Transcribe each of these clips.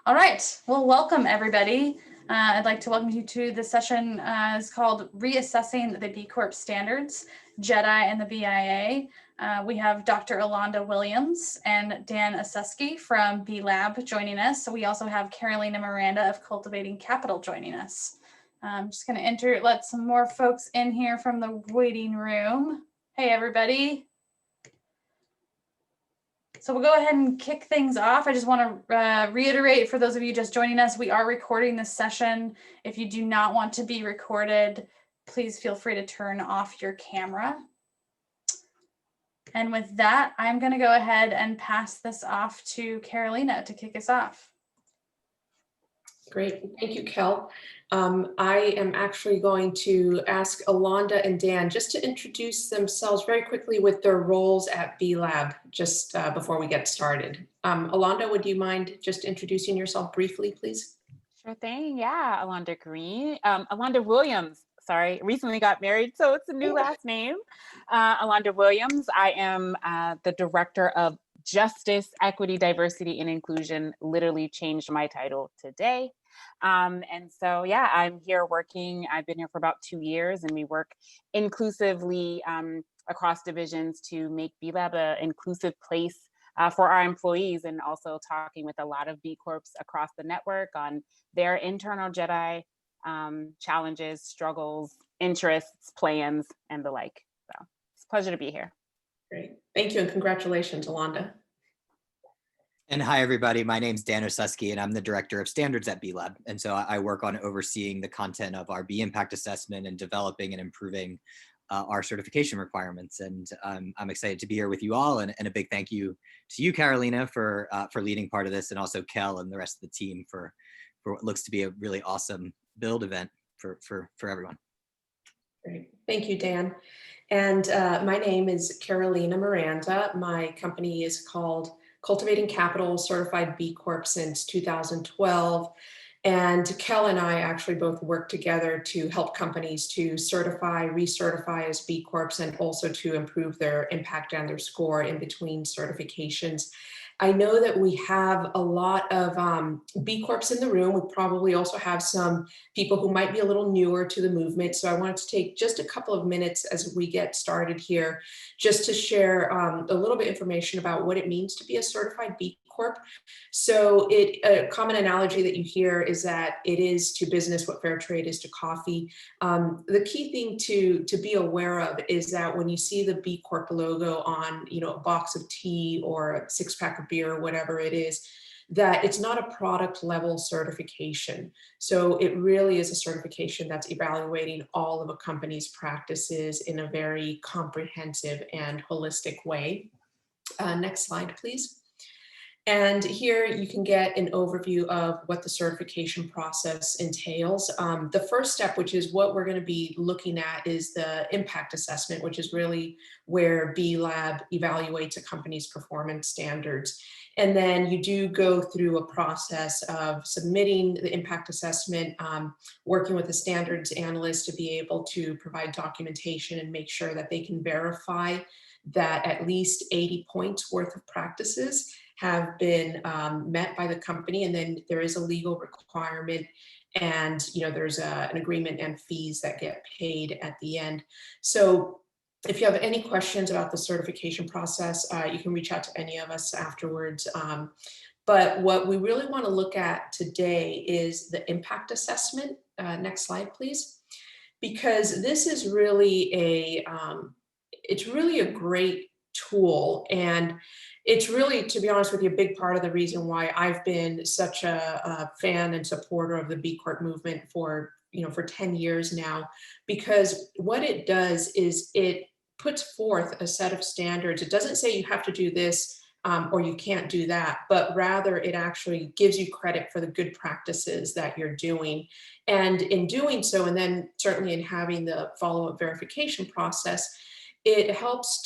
All right, well, welcome everybody. I'd like to welcome you to the session it's called Reassessing the B Corp Standards, JEDI and the BIA. We have Dr. Ellonda Williams and Dan Osusky from B Lab joining us. So we also have Carolina Miranda of Cultivating Capital joining us. I'm just going to let some more folks in here from the waiting room. Hey, everybody. So we'll go ahead and kick things off. I just want to reiterate for those of you just joining us, we are recording this session. If you do not want to be recorded, please feel free to turn off your camera. And with that, I'm going to go ahead and pass this off to Carolina to kick us off. Great, thank you, Kel. I am actually going to ask Ellonda and Dan just to introduce themselves very quickly with their roles at B Lab just before we get started. Ellonda, would you mind just introducing yourself briefly, please? Sure thing, yeah, Ellonda Williams, sorry, recently got married, so it's a new last name. Ellonda Williams, I am the Director of Justice, Equity, Diversity, and Inclusion, literally changed my title today. And so, yeah, I'm here working, I've been here for about 2 years, and we work inclusively across divisions to make B Lab an inclusive place for our employees, and also talking with a lot of B Corps across the network on their internal JEDI challenges, struggles, interests, plans, and the like. So it's a pleasure to be here. Great, thank you, and congratulations, Ellonda. And hi, everybody. My name's Dan Osusky, and I'm the Director of Standards at B Lab. And so I work on overseeing the content of our B Impact Assessment and developing and improving our certification requirements. And I'm excited to be here with you all. And a big thank you to you, Carolina, for leading part of this, and also Kel and the rest of the team for what looks to be a really awesome build event for everyone. Great, thank you, Dan. And my name is Carolina Miranda. My company is called Cultivating Capital, certified B Corp since 2012. And Kel and I actually both work together to help companies to certify, recertify as B Corps, and also to improve their impact and their score in between certifications. I know that we have a lot of B Corps in the room. We probably also have some people who might be a little newer to the movement. So I wanted to take just a couple of minutes as we get started here, just to share a little bit of information about what it means to be a certified B Corp. So a common analogy that you hear is that it is to business what fair trade is to coffee. The key thing to be aware of is that when you see the B Corp logo on a box of tea or a 6-pack of beer or whatever it is, that it's not a product level certification. So it really is a certification that's evaluating all of a company's practices in a very comprehensive and holistic way. Next slide, please. And here you can get an overview of what the certification process entails. The first step, which is what we're going to be looking at, is the impact assessment, which is really where B Lab evaluates a company's performance standards. And then you do go through a process of submitting the impact assessment, working with a standards analyst to be able to provide documentation and make sure that they can verify that at least 80 points worth of practices have been met by the company. And then there is a legal requirement, and there's an agreement and fees that get paid at the end. So if you have any questions about the certification process, you can reach out to any of us afterwards. But what we really want to look at today is the impact assessment. Next slide, please. Because this is really it's really a great tool, and it's really, to be honest with you, a big part of the reason why I've been such a fan and supporter of the B Corp movement for 10 years now, because what it does is it puts forth a set of standards. It doesn't say you have to do this or you can't do that, but rather it actually gives you credit for the good practices that you're doing. And in doing so, and then certainly in having the follow-up verification process, it helps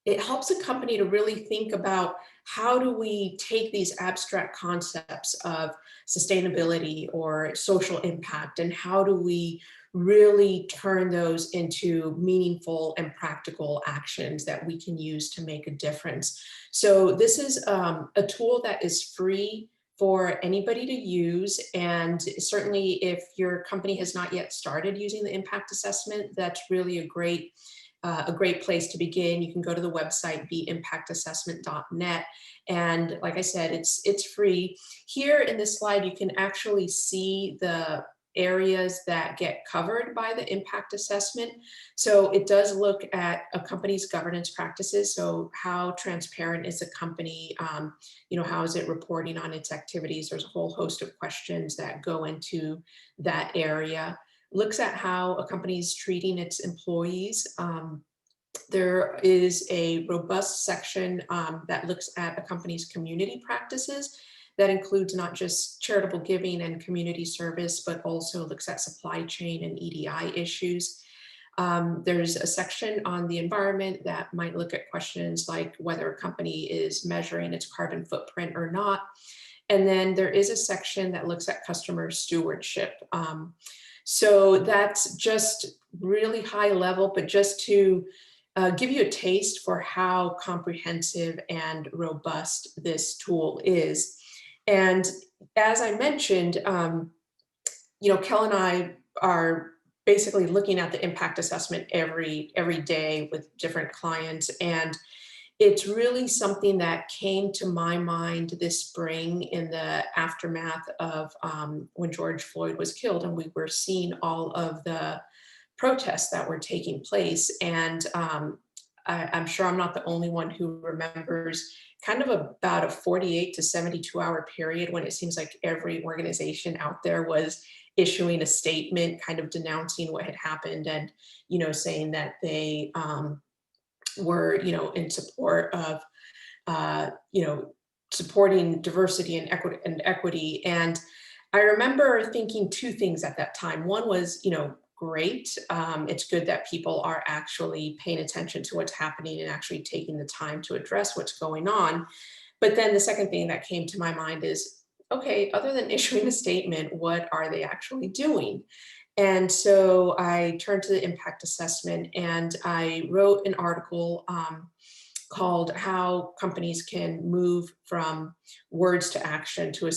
a company to really think about, how do we take these abstract concepts of sustainability or social impact, and how do we really turn those into meaningful and practical actions that we can use to make a difference. So this is a tool that is free for anybody to use. And certainly if your company has not yet started using the impact assessment, that's really a great place to begin. You can go to the website beimpactassessment.net. And like I said, it's free. Here in this slide, you can actually see the areas that get covered by the impact assessment. So it does look at a company's governance practices. So how transparent is a company? How is it reporting on its activities? There's a whole host of questions that go into that area. Looks at how a company is treating its employees. There is a robust section that looks at a company's community practices. That includes not just charitable giving and community service, but also looks at supply chain and EDI issues. There's a section on the environment that might look at questions like whether a company is measuring its carbon footprint or not. And then there is a section that looks at customer stewardship. So that's just really high level, but just to give you a taste for how comprehensive and robust this tool is. And as I mentioned, Kel and I are basically looking at the impact assessment every day with different clients. And it's really something that came to my mind this spring in the aftermath of when George Floyd was killed, and we were seeing all of the protests that were taking place. And I'm sure I'm not the only one who remembers kind of about a 48 to 72 hour period when it seems like every organization out there was issuing a statement kind of denouncing what had happened and, saying that they were, in support of, supporting diversity and equity. And I remember thinking two things at that time. One was, great. It's good that people are actually paying attention to what's happening and actually taking the time to address what's going on. But then the second thing that came to my mind is, okay, other than issuing a statement, what are they actually doing? And so I turned to the impact assessment and I wrote an article called How Companies Can Move from Words to Action to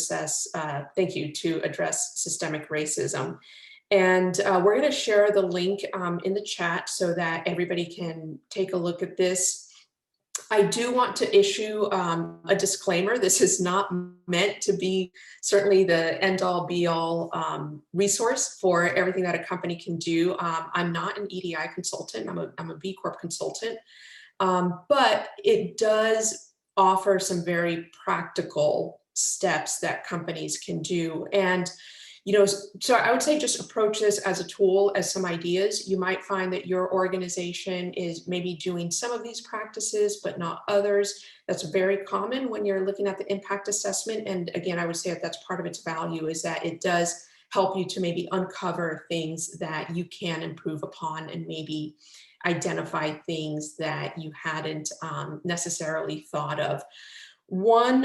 Address Systemic Racism. And we're going to share the link in the chat so that everybody can take a look at this. I do want to issue a disclaimer. This is not meant to be certainly the end-all be-all resource for everything that a company can do. I'm not an EDI consultant. I'm a B Corp consultant, but it does offer some very practical steps that companies can do. And so I would say just approach this as a tool, as some ideas. You might find that your organization is maybe doing some of these practices, but not others. That's very common when you're looking at the impact assessment. And again, I would say that that's part of its value is that it does help you to maybe uncover things that you can improve upon and maybe identify things that you hadn't necessarily thought of. One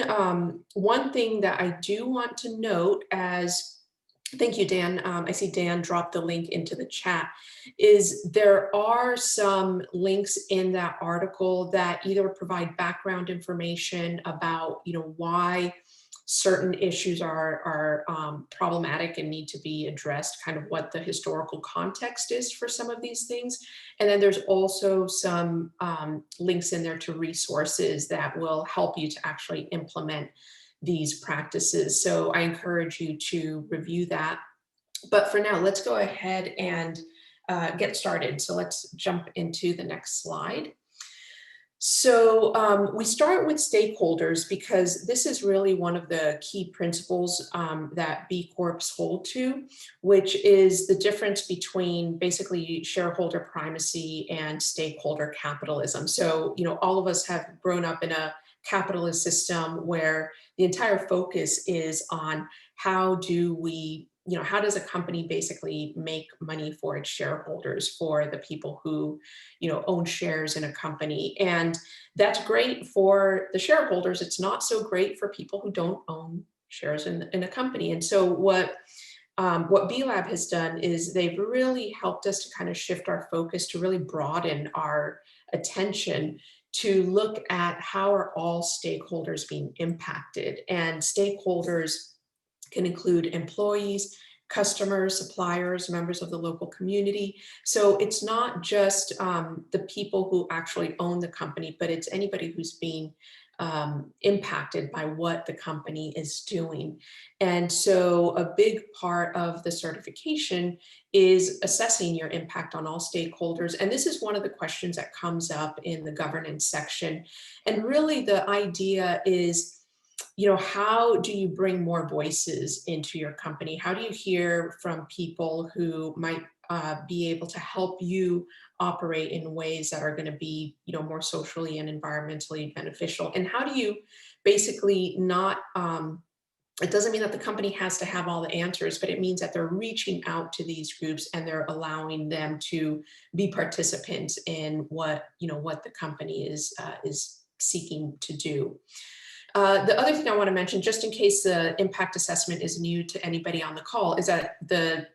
thing that I do want to note thank you, Dan. I see Dan dropped the link into the chat. There are some links in that article that either provide background information about, why certain issues are problematic and need to be addressed, kind of what the historical context is for some of these things. And then there's also some links in there to resources that will help you to actually implement these practices. So I encourage you to review that. But for now, let's go ahead and get started. So let's jump into the next slide. So we start with stakeholders because this is really one of the key principles that B Corps hold to, which is the difference between basically shareholder primacy and stakeholder capitalism. So, all of us have grown up in a capitalist system where the entire focus is on how does a company basically make money for its shareholders, for the people who, own shares in a company. And that's great for the shareholders. It's not so great for people who don't own shares in a company. And so what what B-Lab has done is they've really helped us to kind of shift our focus to really broaden our attention to look at how are all stakeholders being impacted. And stakeholders can include employees, customers, suppliers, members of the local community. So it's not just the people who actually own the company, but it's anybody who's being impacted by what the company is doing. And so a big part of the certification is assessing your impact on all stakeholders. And this is one of the questions that comes up in the governance section. And really the idea is, how do you bring more voices into your company? How do you hear from people who might be able to help you operate in ways that are going to be, more socially and environmentally beneficial? And how do you basically not, it doesn't mean that the company has to have all the answers, but it means that they're reaching out to these groups and they're allowing them to be participants in what the company is seeking to do. The other thing I want to mention, just in case the impact assessment is new to anybody on the call, is that the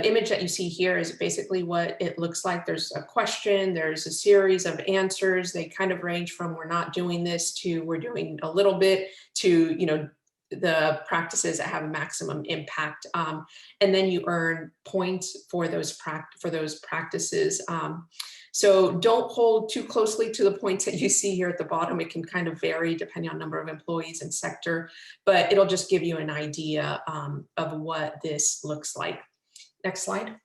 image that you see here is basically what it looks like. There's a question, there's a series of answers. They kind of range from we're not doing this to we're doing a little bit to, the practices that have a maximum impact. And then you earn points for those practices. So don't hold too closely to the points that you see here at the bottom. It can kind of vary depending on number of employees and sector, but it'll just give you an idea of what this looks like. Next slide.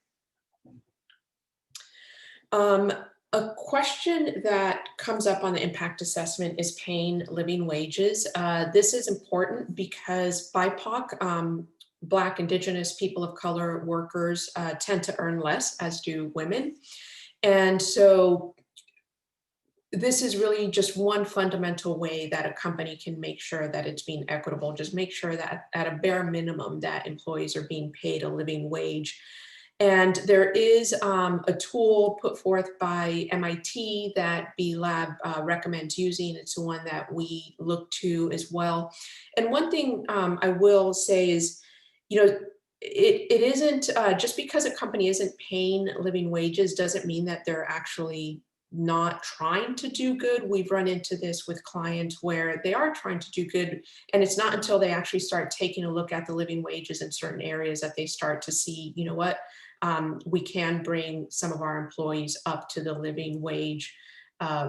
A question that comes up on the impact assessment is paying living wages. This is important because BIPOC, Black, Indigenous, people of color workers tend to earn less, as do women. And so this is really just one fundamental way that a company can make sure that it's being equitable. Just make sure that at a bare minimum that employees are being paid a living wage. And there is a tool put forth by MIT that B-Lab recommends using. It's the one that we look to as well. And one thing I will say is, it isn't, just because a company isn't paying living wages doesn't mean that they're actually not trying to do good. We've run into this with clients where they are trying to do good, and it's not until they actually start taking a look at the living wages in certain areas that they start to see, we can bring some of our employees up to the living wage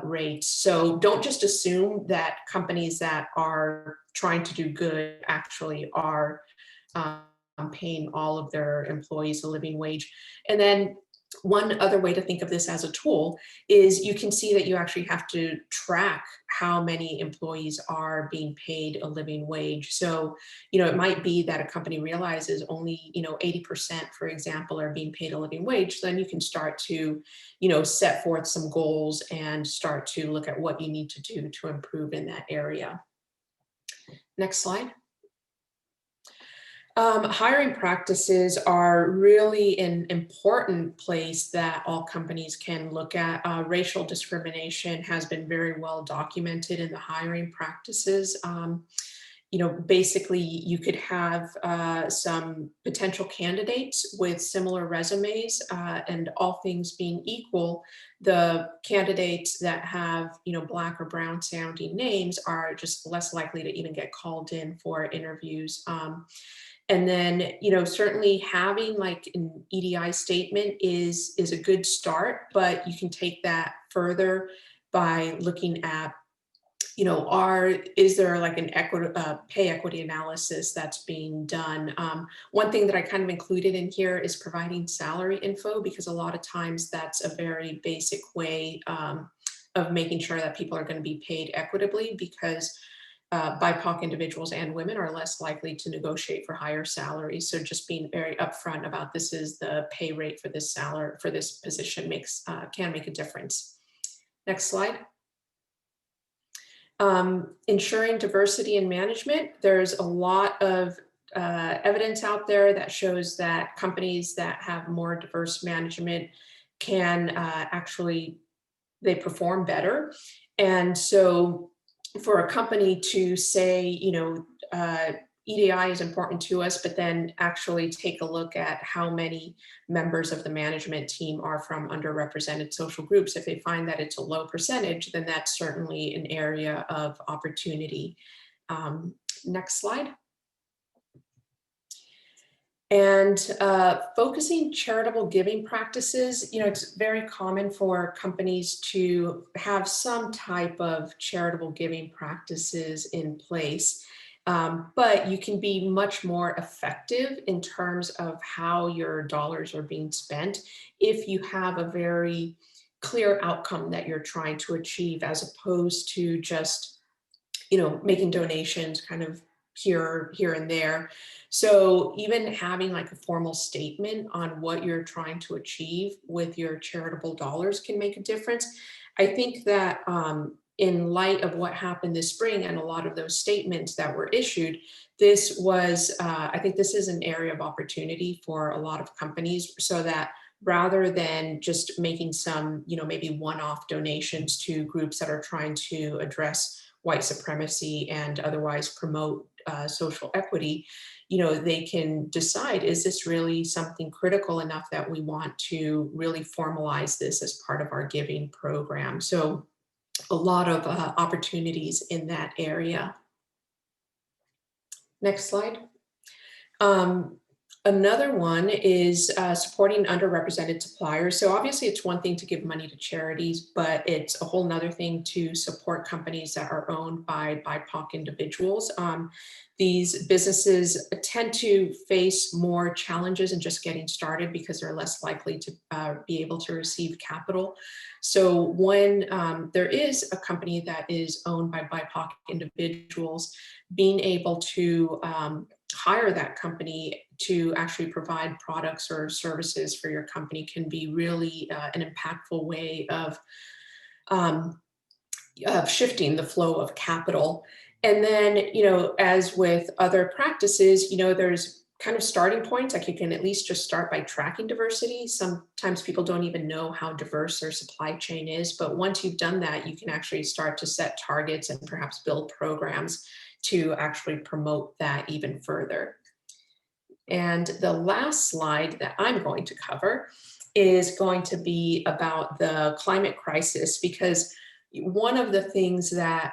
rate. So don't just assume that companies that are trying to do good actually are paying all of their employees a living wage. And then one other way to think of this as a tool is you can see that you actually have to track how many employees are being paid a living wage. So, it might be that a company realizes only, 80%, for example, are being paid a living wage. So then you can start to, set forth some goals and start to look at what you need to do to improve in that area. Next slide. Hiring practices are really an important place that all companies can look at. Racial discrimination has been very well documented in the hiring practices. Basically you could have some potential candidates with similar resumes, and all things being equal, the candidates that have, Black or brown sounding names are just less likely to even get called in for interviews. And then, certainly having like an EDI statement is a good start, but you can take that further by looking at, is there like an pay equity analysis that's being done? One thing that I kind of included in here is providing salary info, because a lot of times that's a very basic way of making sure that people are going to be paid equitably, because BIPOC individuals and women are less likely to negotiate for higher salaries. So just being very upfront about this is the pay rate for this salary for this position can make a difference. Next slide. Ensuring diversity in management. There's a lot of evidence out there that shows that companies that have more diverse management can they perform better. And so for a company to say, EDI is important to us, but then actually take a look at how many members of the management team are from underrepresented social groups. If they find that it's a low percentage, then that's certainly an area of opportunity. Next slide. And focusing charitable giving practices, it's very common for companies to have some type of charitable giving practices in place. But you can be much more effective in terms of how your dollars are being spent if you have a very clear outcome that you're trying to achieve, as opposed to just, making donations kind of here and there. So even having like a formal statement on what you're trying to achieve with your charitable dollars can make a difference. I think that in light of what happened this spring and a lot of those statements that were issued, this was, I think this is an area of opportunity for a lot of companies, so that rather than just making some, maybe one-off donations to groups that are trying to address white supremacy and otherwise promote social equity, they can decide, is this really something critical enough that we want to really formalize this as part of our giving program? So a lot of opportunities in that area. Next slide. Another one is supporting underrepresented suppliers. So obviously it's one thing to give money to charities, but it's a whole nother thing to support companies that are owned by BIPOC individuals. These businesses tend to face more challenges in just getting started because they're less likely to be able to receive capital. So when there is a company that is owned by BIPOC individuals, being able to hire that company to actually provide products or services for your company can be really an impactful way of shifting the flow of capital. And then, as with other practices, there's kind of starting points. Like you can at least just start by tracking diversity. Sometimes people don't even know how diverse their supply chain is, but once you've done that, you can actually start to set targets and perhaps build programs to actually promote that even further. And the last slide that I'm going to cover is going to be about the climate crisis, because one of the things that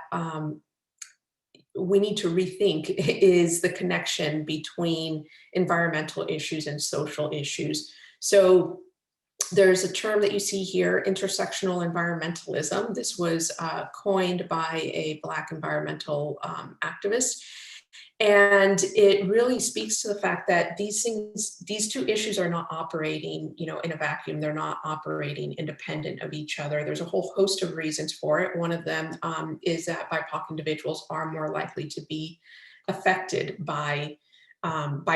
we need to rethink is the connection between environmental issues and social issues. So there's a term that you see here, intersectional environmentalism. This was coined by a Black environmental activist. And it really speaks to the fact that these two issues are not operating, in a vacuum. They're not operating independent of each other. There's a whole host of reasons for it. One of them is that BIPOC individuals are more likely to be affected by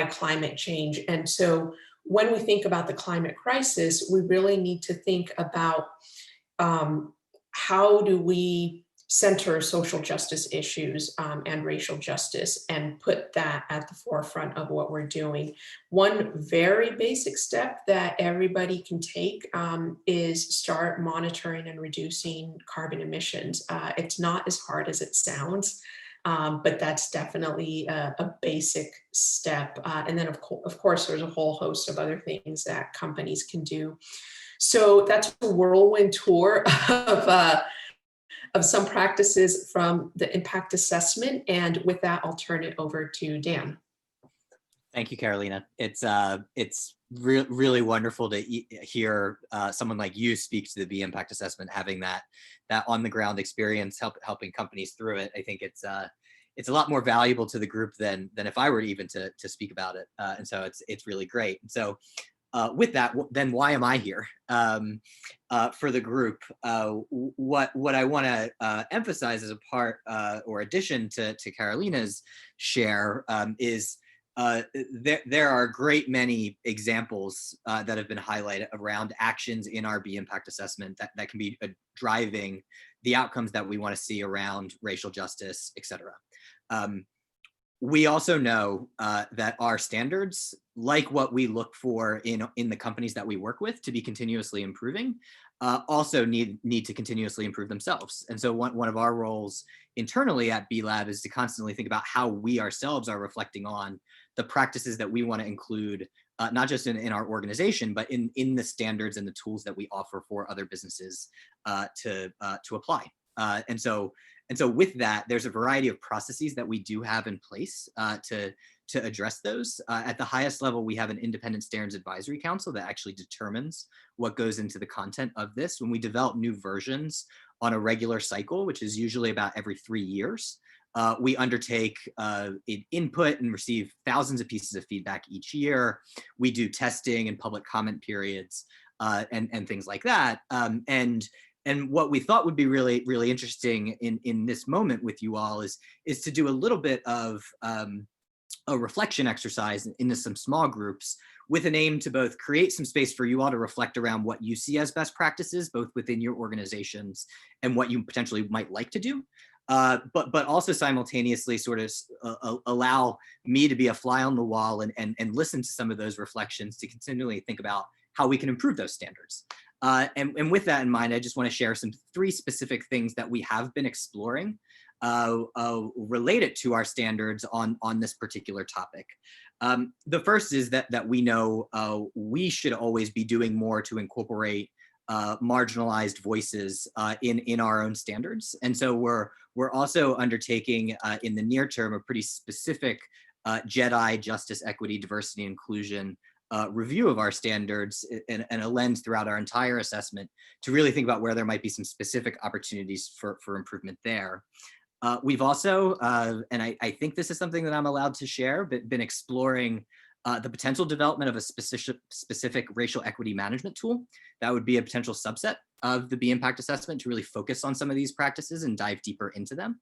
climate change. And so when we think about the climate crisis, we really need to think about how do we center social justice issues and racial justice and put that at the forefront of what we're doing. One very basic step that everybody can take is start monitoring and reducing carbon emissions. It's not as hard as it sounds, but that's definitely a basic step. And then of course, there's a whole host of other things that companies can do. So that's a whirlwind tour of some practices from the impact assessment. And with that, I'll turn it over to Dan. Thank you, Carolina. It's really wonderful to hear someone like you speak to the B impact assessment, having that on the ground experience, helping companies through it. I think it's a lot more valuable to the group than if I were even to speak about it. And so it's really great. And so with that, then why am I here for the group? What I want to emphasize as a part or addition to Carolina's share is there are a great many examples that have been highlighted around actions in our B impact assessment that can be driving the outcomes that we want to see around racial justice, et cetera. we also know that our standards, like what we look for in the companies that we work with to be continuously improving, also need to continuously improve themselves. And so one of our roles internally at B-Lab is to constantly think about how we ourselves are reflecting on the practices that we want to include, not just in our organization, but in the standards and the tools that we offer for other businesses to apply. And so with that, there's a variety of processes that we do have in place to address those. At the highest level, we have an independent standards advisory council that actually determines what goes into the content of this. When we develop new versions on a regular cycle, which is usually about every 3 years, we undertake input and receive thousands of pieces of feedback each year. We do testing and public comment periods and things like that. And what we thought would be really, really interesting in this moment with you all is to do a little bit of a reflection exercise into some small groups with an aim to both create some space for you all to reflect around what you see as best practices, both within your organizations and what you potentially might like to do. But also simultaneously sort of allow me to be a fly on the wall and listen to some of those reflections to continually think about how we can improve those standards. And with that in mind, I just want to share 3 specific things that we have been exploring related to our standards on this particular topic. The first is that we know we should always be doing more to incorporate marginalized voices in our own standards. And so we're also undertaking in the near term a pretty specific JEDI, justice, equity, diversity, inclusion review of our standards and a lens throughout our entire assessment to really think about where there might be some specific opportunities for improvement there. We've also, and I think this is something that I'm allowed to share, but been exploring the potential development of a specific racial equity management tool that would be a potential subset of the B-Impact assessment to really focus on some of these practices and dive deeper into them.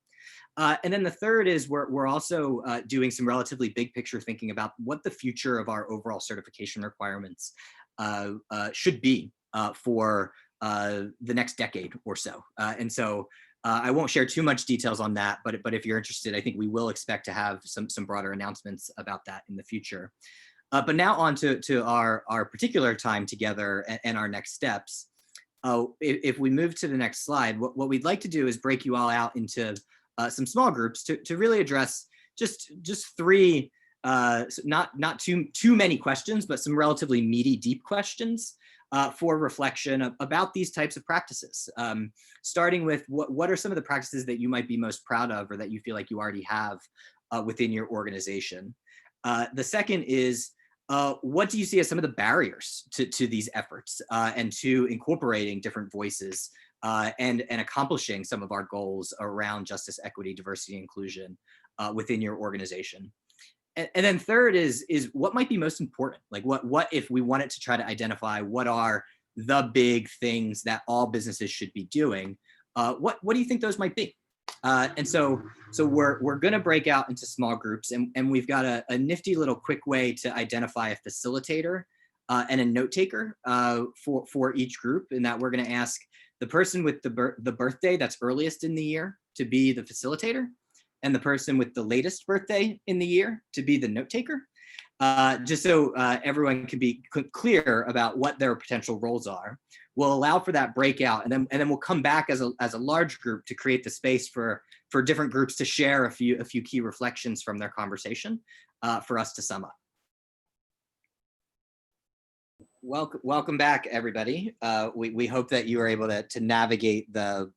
And then the third is we're also doing some relatively big picture thinking about what the future of our overall certification requirements should be for the next decade or so. And so I won't share too much details on that, but if you're interested, I think we will expect to have some broader announcements about that in the future. But now on to our particular time together and our next steps. If we move to the next slide, what we'd like to do is break you all out into some small groups to really address just 3, not too many questions, but some relatively meaty, deep questions for reflection about these types of practices. Starting with what are some of the practices that you might be most proud of or that you feel like you already have within your organization? The second is, what do you see as some of the barriers to these efforts and to incorporating different voices and accomplishing some of our goals around justice, equity, diversity, inclusion within your organization? And then third is what might be most important? Like what if we wanted to try to identify what are the big things that all businesses should be doing? What do you think those might be? And so we're going to break out into small groups, and we've got a nifty little quick way to identify a facilitator and a note taker for each group, in that we're going to ask the person with the birthday that's earliest in the year to be the facilitator, and the person with the latest birthday in the year to be the note taker, just so everyone can be clear about what their potential roles are. We'll allow for that breakout, and then we'll come back as a large group to create the space for different groups to share a few key reflections from their conversation for us to sum up. Welcome back, everybody. We hope that you were able to navigate the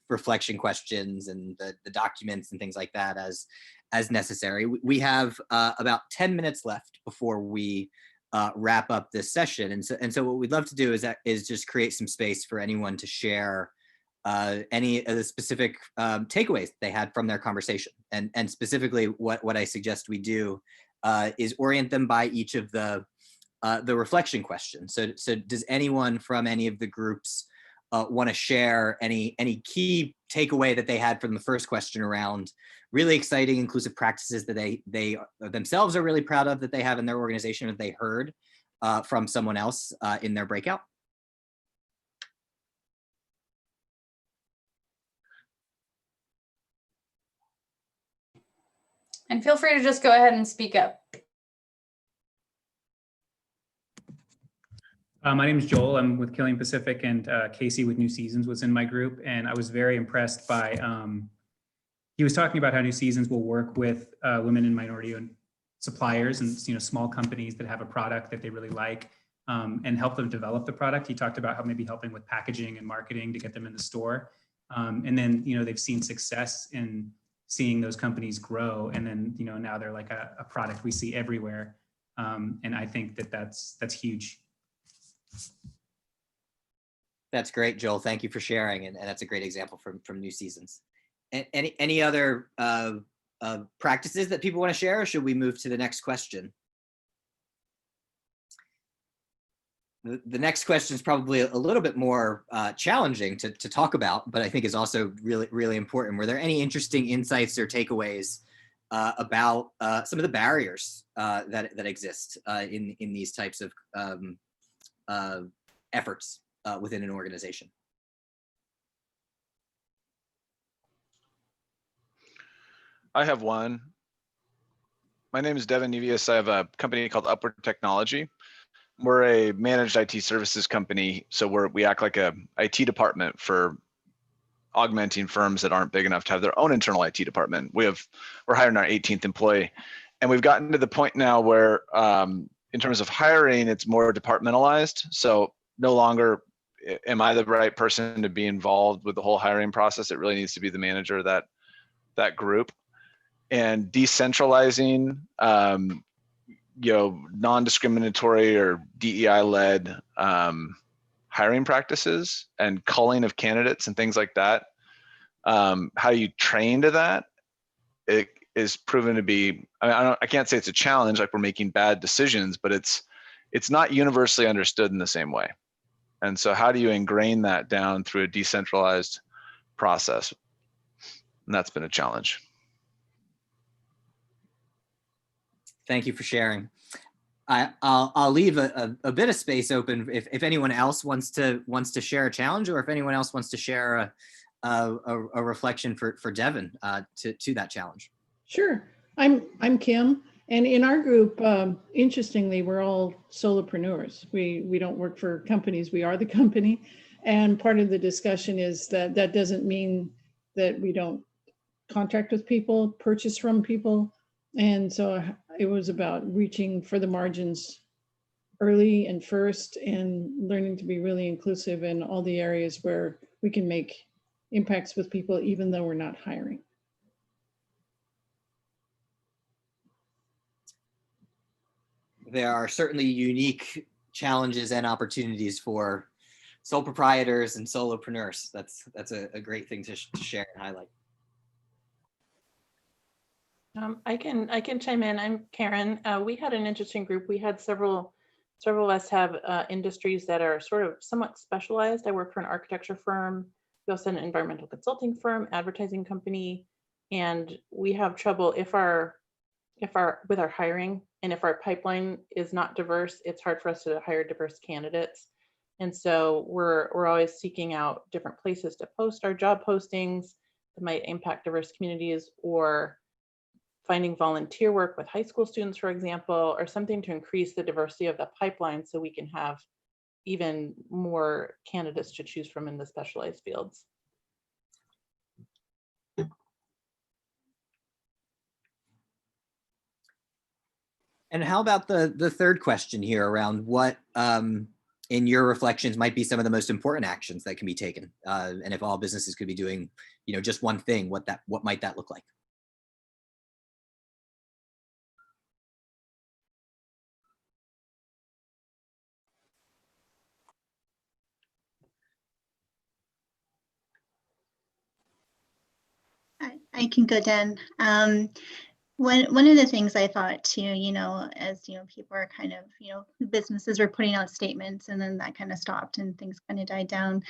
reflection questions and the documents and things like that as necessary. We have about 10 minutes left before we wrap up this session, and so what we'd love to do is just create some space for anyone to share any of the specific takeaways they had from their conversation, and specifically what I suggest we do is orient them by each of the reflection questions. So does anyone from any of the groups want to share any key takeaway that they had from the first question around really exciting inclusive practices that they themselves are really proud of that they have in their organization, or that they heard from someone else in their breakout? And feel free to just go ahead and speak up. My name is Joel. I'm with Killing Pacific, and Casey with New Seasons was in my group. And I was very impressed by, he was talking about how New Seasons will work with women and minority-owned suppliers and small companies that have a product that they really like, and help them develop the product. He talked about how maybe helping with packaging and marketing to get them in the store. And then, they've seen success in seeing those companies grow. And then, now they're like a product we see everywhere. And I think that that's huge. That's great, Joel. Thank you for sharing. And that's a great example from New Seasons. Any other practices that people want to share, or should we move to the next question? The next question is probably a little bit more challenging to talk about, but I think is also really, really important. Were there any interesting insights or takeaways about some of the barriers that exist in these types of efforts within an organization? I have one. My name is Devin Nevius. I have a company called Upward Technology. We're a managed IT services company, so we act like a IT department for augmenting firms that aren't big enough to have their own internal IT department. We're hiring our 18th employee, and we've gotten to the point now where, in terms of hiring, it's more departmentalized. So no longer am I the right person to be involved with the whole hiring process. It really needs to be the manager of that group. And decentralizing, non-discriminatory or DEI-led hiring practices and culling of candidates and things like that. How you train to that, it is proven to be, I can't say it's a challenge, like we're making bad decisions, but it's not universally understood in the same way. And so how do you ingrain that down through a decentralized process? And that's been a challenge. Thank you for sharing. I'll leave a bit of space open if anyone else wants to share a challenge, or if anyone else wants to share a reflection for Devin to that challenge. Sure. I'm Kim, and in our group, interestingly, we're all solopreneurs. We don't work for companies. We are the company, and part of the discussion is that doesn't mean that we don't contract with people, purchase from people. And so it was about reaching for the margins early and first, and learning to be really inclusive in all the areas where we can make impacts with people, even though we're not hiring. There are certainly unique challenges and opportunities for sole proprietors and solopreneurs. That's a great thing to share and highlight. I can chime in. I'm Karen. We had an interesting group. We had several of us have industries that are sort of somewhat specialized. I work for an architecture firm. We also had an environmental consulting firm, advertising company, and we have trouble with our hiring, and if our pipeline is not diverse, it's hard for us to hire diverse candidates. And so we're always seeking out different places to post our job postings that might impact diverse communities, or finding volunteer work with high school students, for example, or something to increase the diversity of the pipeline so we can have even more candidates to choose from in the specialized fields. And how about the third question here around what, in your reflections, might be some of the most important actions that can be taken? And if all businesses could be doing, just one thing, what might that look like? I can go, Dan. One of the things I thought too, as people are kind of, businesses were putting out statements, and then that kind of stopped and things kind of died down.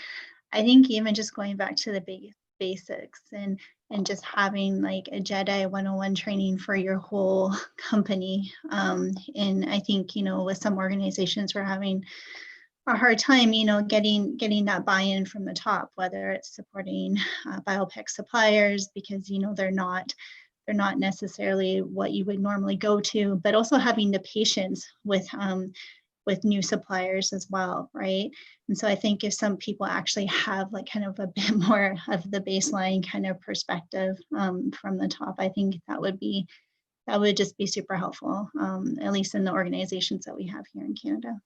I think even just going back to the basics and just having like a JEDI 101 training for your whole company. And I think, with some organizations, we're having a hard time, getting that buy-in from the top, whether it's supporting biopic suppliers because, they're not they're not necessarily what you would normally go to, but also having the patience with new suppliers as well, right? And so I think if some people actually have like kind of a bit more of the baseline kind of perspective from the top, I think that would just be super helpful, at least in the organizations that we have here in Canada.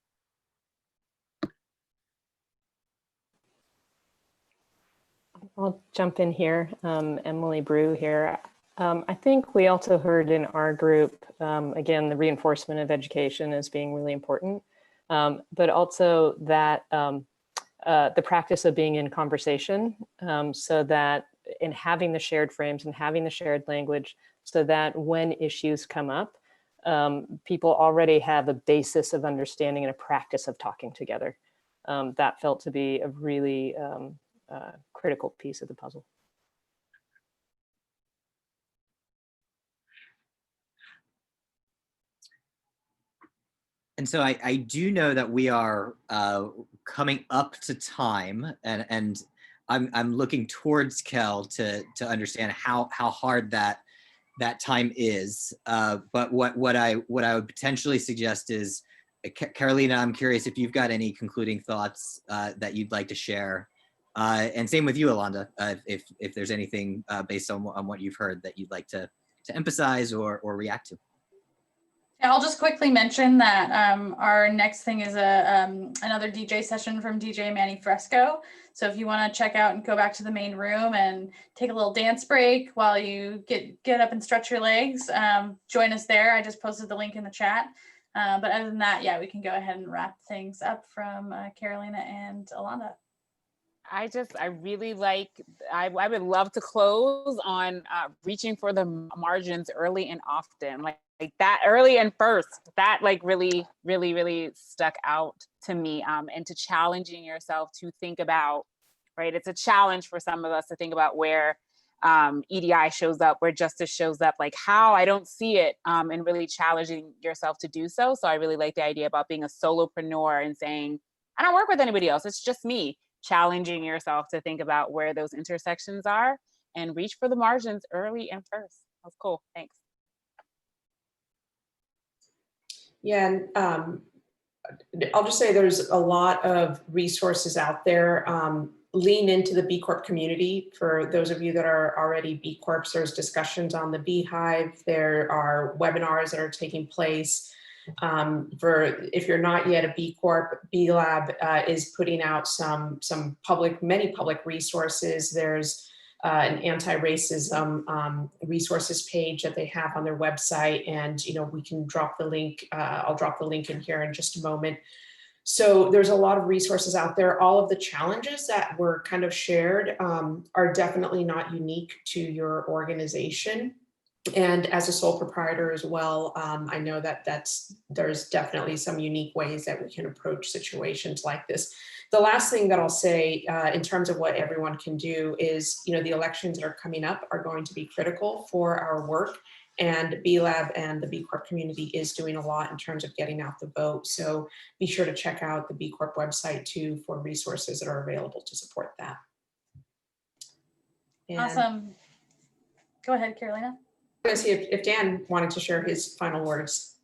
I'll jump in here. Emily Brew here. I think we also heard in our group, again, the reinforcement of education as being really important, but also that the practice of being in conversation, so that in having the shared frames and having the shared language, so that when issues come up, people already have a basis of understanding and a practice of talking together. That felt to be a really critical piece of the puzzle. And so I do know that we are coming up to time, and I'm looking towards Kel to understand how hard that time is. But what I would potentially suggest is, Carolina, I'm curious if you've got any concluding thoughts that you'd like to share, and same with you, Ellonda, if there's anything based on what you've heard that you'd like to emphasize or react to. I'll just quickly mention that our next thing is another DJ session from DJ Manny Fresco. So if you want to check out and go back to the main room and take a little dance break while you get up and stretch your legs, join us there. I just posted the link in the chat. But other than that, yeah, we can go ahead and wrap things up from Carolina and Ellonda. I really like, I would love to close on reaching for the margins early and often, like that early and first, that like really stuck out to me, and to challenging yourself to think about, right? It's a challenge for some of us to think about where EDI shows up, where justice shows up, like how I don't see it, and really challenging yourself to do so. So I really like the idea about being a solopreneur and saying, I don't work with anybody else, it's just me. Challenging yourself to think about where those intersections are and reach for the margins early and first. That's cool. Thanks. Yeah, and I'll just say there's a lot of resources out there. Lean into the B Corp community. For those of you that are already B Corps, there's discussions on the Beehive. There are webinars that are taking place. For if you're not yet a B Corp, B Lab is putting out many public resources. There's an anti-racism resources page that they have on their website, and we can drop the link. I'll drop the link in here in just a moment. So there's a lot of resources out there. All of the challenges that were kind of shared are definitely not unique to your organization. And as a sole proprietor as well, I know that there's definitely some unique ways that we can approach situations like this. The last thing that I'll say in terms of what everyone can do is, the elections that are coming up are going to be critical for our work. And B Lab and the B Corp community is doing a lot in terms of getting out the vote. So be sure to check out the B Corp website too for resources that are available to support that. And Awesome. Go ahead, Carolina. I'm going to see if Dan wanted to share his final words.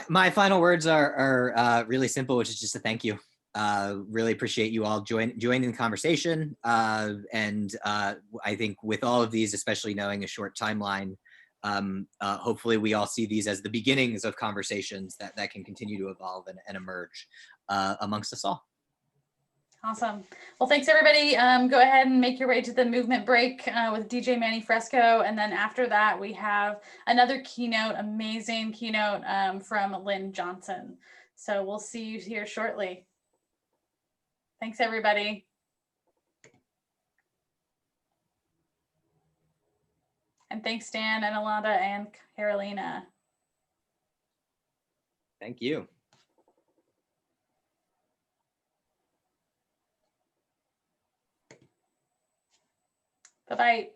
My final words are really simple, which is just a thank you. Really appreciate you all joining the conversation. And I think with all of these, especially knowing a short timeline, hopefully we all see these as the beginnings of conversations that can continue to evolve and emerge amongst us all. Awesome. Well, thanks everybody. Go ahead and make your way to the movement break with DJ Manny Fresco. And then after that, we have another keynote, amazing keynote from Lynn Johnson. So we'll see you here shortly. Thanks everybody. And thanks Dan and Ellonda and Carolina. Thank you. Bye-bye.